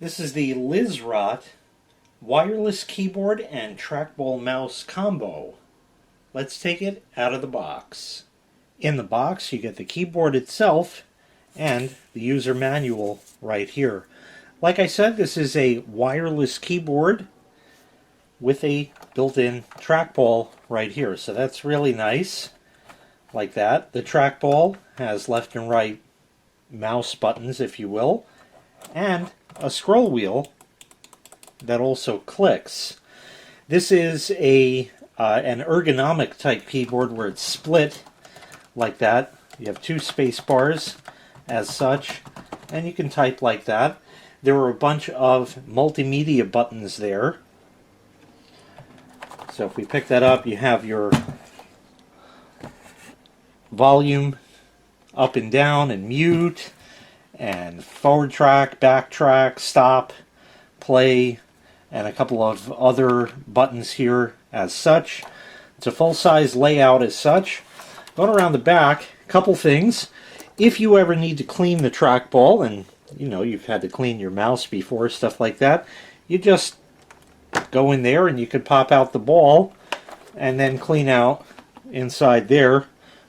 This is the LIZRROT wireless keyboard and trackball mouse combo. Let's take it out of the box. In the box you get the keyboard itself and the user manual right here. Like I said, this is a wireless keyboard with a built-in trackball right here. So that's really nice, like that. The trackball has left and right mouse buttons, if you will, and a scroll wheel that also clicks. This is an ergonomic type keyboard where it's split like that. You have two space bars as such, and you can type like that. There are a bunch of multimedia buttons there. So if we pick that up, you have your volume up and down and mute, and forward track, back track, stop, play, and a couple of other buttons here as such. It's a full-size layout as such. Going around the back, a couple things. If you ever need to clean the trackball, and you know you've had to clean your mouse before, stuff like that, you just go in there and you could pop out the ball and then clean out inside there,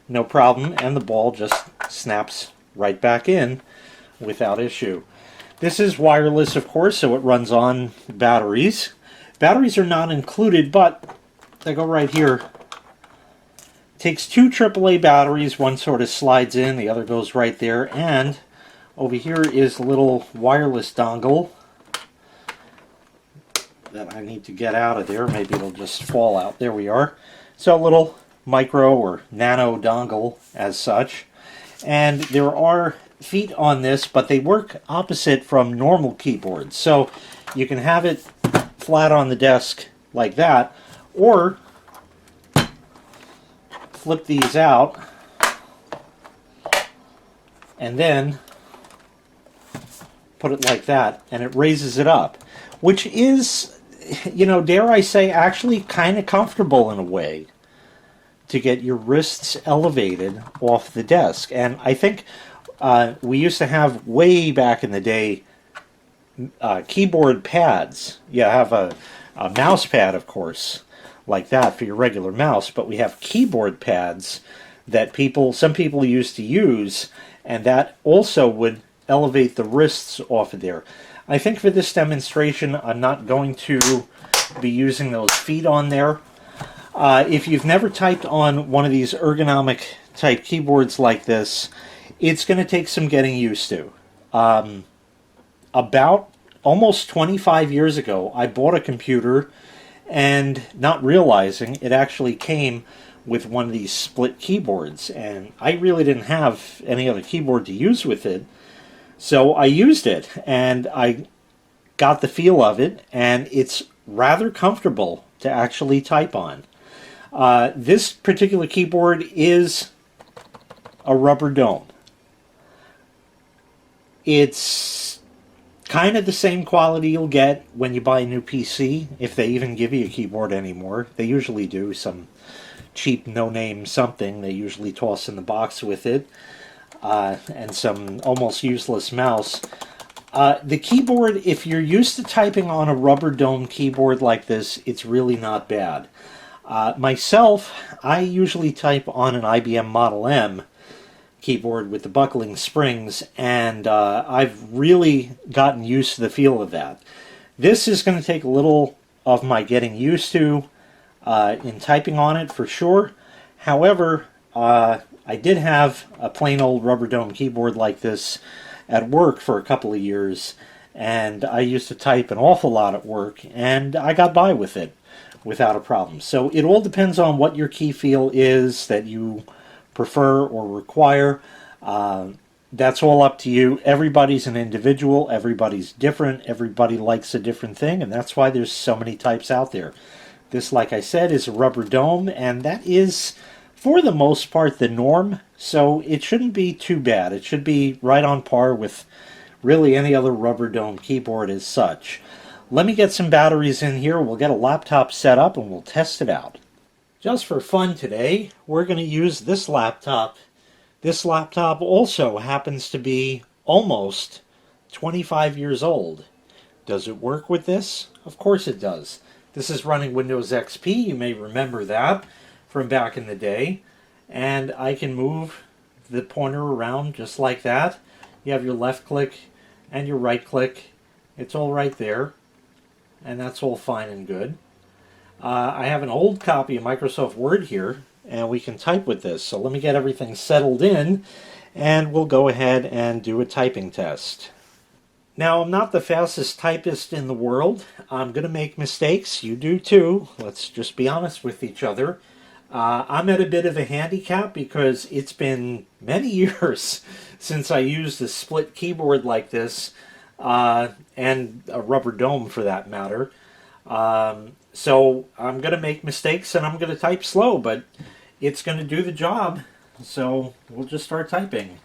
no problem, and the ball just snaps right back in without issue. This is wireless, of course, so it runs on batteries. Batteries are not included, but they go right here. It takes two AAA batteries. One sort of slides in, the other goes right there, and over here is a little wireless dongle that I need to get out of there. Maybe it'll just fall out. There we are. So a little micro or nano dongle as such. And there are feet on this, but they work opposite from normal keyboards. So you can have it flat on the desk like that, or flip these out and then put it like that, and it raises it up, which is, you know, dare I say, actually kind of comfortable in a way to get your wrists elevated off the desk. And I think we used to have, way back in the day, keyboard pads. You have a mouse pad, of course, like that for your regular mouse, but we have keyboard pads that some people used to use, and that also would elevate the wrists off of there. I think for this demonstration I'm not going to be using those feet on there. If you've never typed on one of these ergonomic type keyboards like this, it's going to take some getting used to. About almost 25 years ago, I bought a computer, and not realizing it actually came with one of these split keyboards, and I really didn't have any other keyboard to use with it, so I used it, and I got the feel of it, and it's rather comfortable to actually type on. This particular keyboard is a rubber dome. It's kind of the same quality you'll get when you buy a new PC, if they even give you a keyboard anymore. They usually do. Some cheap no-name something they usually toss in the box with it, and some almost useless mouse. The keyboard, if you're used to typing on a rubber dome keyboard like this, it's really not bad. Myself, I usually type on an IBM Model M keyboard with the buckling springs, and I've really gotten used to the feel of that. This is going to take a little of my getting used to in typing on it for sure. However, I did have a plain old rubber dome keyboard like this at work for a couple of years, and I used to type an awful lot at work, and I got by with it without a problem. So it all depends on what your key feel is that you prefer or require. That's all up to you. Everybody's an individual, everybody's different, everybody likes a different thing, and that's why there's so many types out there. This, like I said, is a rubber dome, and that is, for the most part, the norm, so it shouldn't be too bad. It should be right on par with really any other rubber dome keyboard as such. Let me get some batteries in here, we'll get a laptop set up, and we'll test it out. Just for fun today, we're going to use this laptop. This laptop also happens to be almost 25 years old. Does it work with this? Of course it does. This is running Windows XP. You may remember that from back in the day. And I can move the pointer around just like that. You have your left click and your right click. It's all right there. And that's all fine and good. I have an old copy of Microsoft Word here, and we can type with this. So let me get everything settled in, and we'll go ahead and do a typing test. Now, I'm not the fastest typist in the world. I'm going to make mistakes. You do too. Let's just be honest with each other. I'm at a bit of a handicap because it's been many years since I used a split keyboard like this, and a rubber dome for that matter. So I'm going to make mistakes and I'm going to type slow, but it's going to do the job. So we'll just start typing.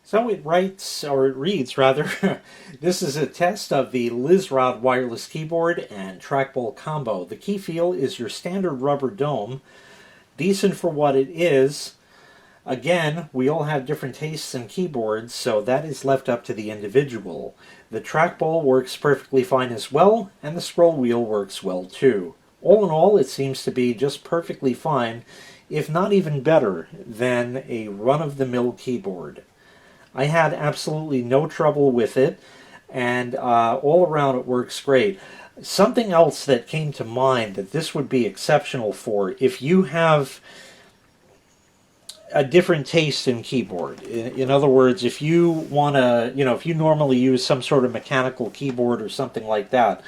So it writes, or it reads rather, this is a test of the LIZRROT wireless keyboard and trackball combo. The key feel is your standard rubber dome, decent for what it is. Again, we all have different tastes in keyboards, so that is left up to the individual. The trackball works perfectly fine as well, and the scroll wheel works well too. All in all, it seems to be just perfectly fine, if not even better than a run-of-the-mill keyboard. I had absolutely no trouble with it, and all around it works great. Something else that came to mind that this would be exceptional for, if you have a different taste in keyboard. In other words, if you want to, if you normally use some sort of mechanical keyboard or something like that,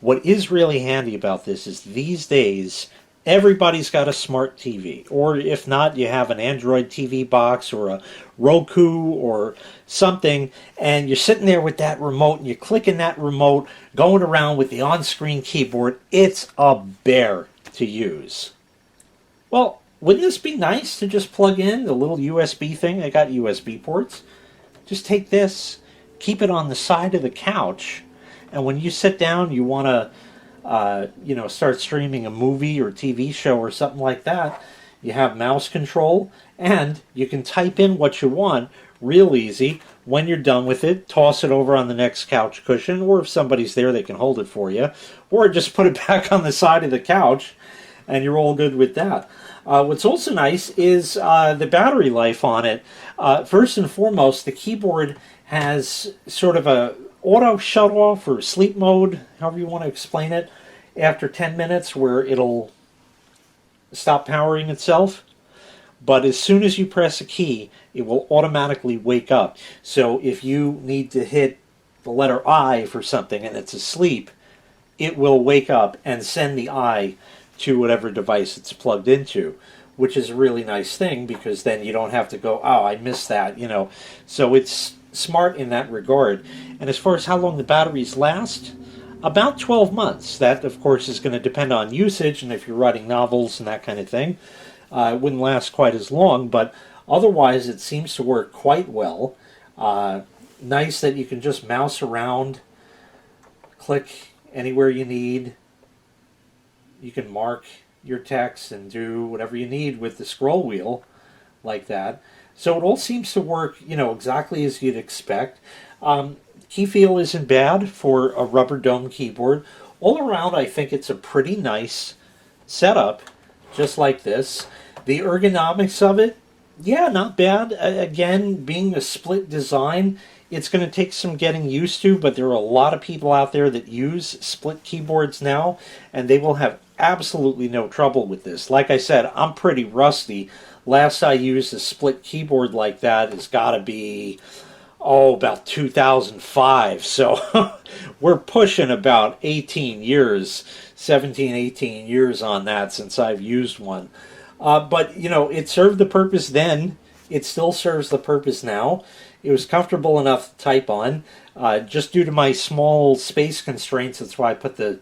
what is really handy about this is these days, everybody's got a smart TV, or if not, you have an Android TV box or a Roku or something, and you're sitting there with that remote and you're clicking that remote, going around with the on-screen keyboard. It's a bear to use. Well, wouldn't this be nice to just plug in the little USB thing? I got USB ports. Just take this, keep it on the side of the couch, and when you sit down, you want to start streaming a movie or TV show or something like that, you have mouse control, and you can type in what you want real easy. When you're done with it, toss it over on the next couch cushion, or if somebody's there, they can hold it for you, or just put it back on the side of the couch, and you're all good with that. What's also nice is the battery life on it. First and foremost, the keyboard has sort of a auto shut off or sleep mode, however you want to explain it, after 10 minutes where it'll stop powering itself. But as soon as you press a key, it will automatically wake up. So if you need to hit the letter I for something and it's asleep, it will wake up and send the I to whatever device it's plugged into, which is a really nice thing because then you don't have to go, oh, I missed that, So it's smart in that regard. And as far as how long the batteries last, About 12 months. That, of course, is going to depend on usage, and if you're writing novels and that kind of thing, it wouldn't last quite as long, but otherwise it seems to work quite well. Nice that you can just mouse around, click anywhere you need. You can mark your text and do whatever you need with the scroll wheel like that. So it all seems to work, exactly as you'd expect. Key feel isn't bad for a rubber dome keyboard. All around, I think it's a pretty nice setup, just like this. The ergonomics of it, yeah, not bad. Again, being a split design, it's going to take some getting used to, but there are a lot of people out there that use split keyboards now, and they will have absolutely no trouble with this. Like I said, I'm pretty rusty. Last I used a split keyboard like that has got to be, about 2005. So we're pushing about 18 years, 17, 18 years on that since I've used one. But, it served the purpose then. It still serves the purpose now. It was comfortable enough to type on. Just due to my small space constraints, that's why I put the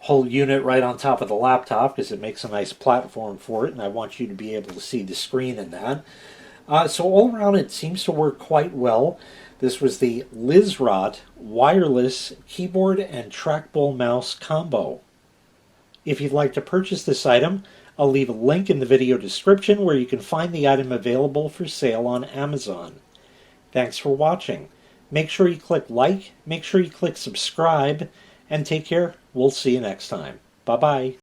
whole unit right on top of the laptop, because it makes a nice platform for it, and I want you to be able to see the screen in that. So all around it seems to work quite well. This was the LIZRROT wireless keyboard and trackball mouse combo. If you'd like to purchase this item, I'll leave a link in the video description where you can find the item available for sale on Amazon. Thanks for watching. Make sure you click like, make sure you click subscribe, and take care. We'll see you next time. Bye-bye.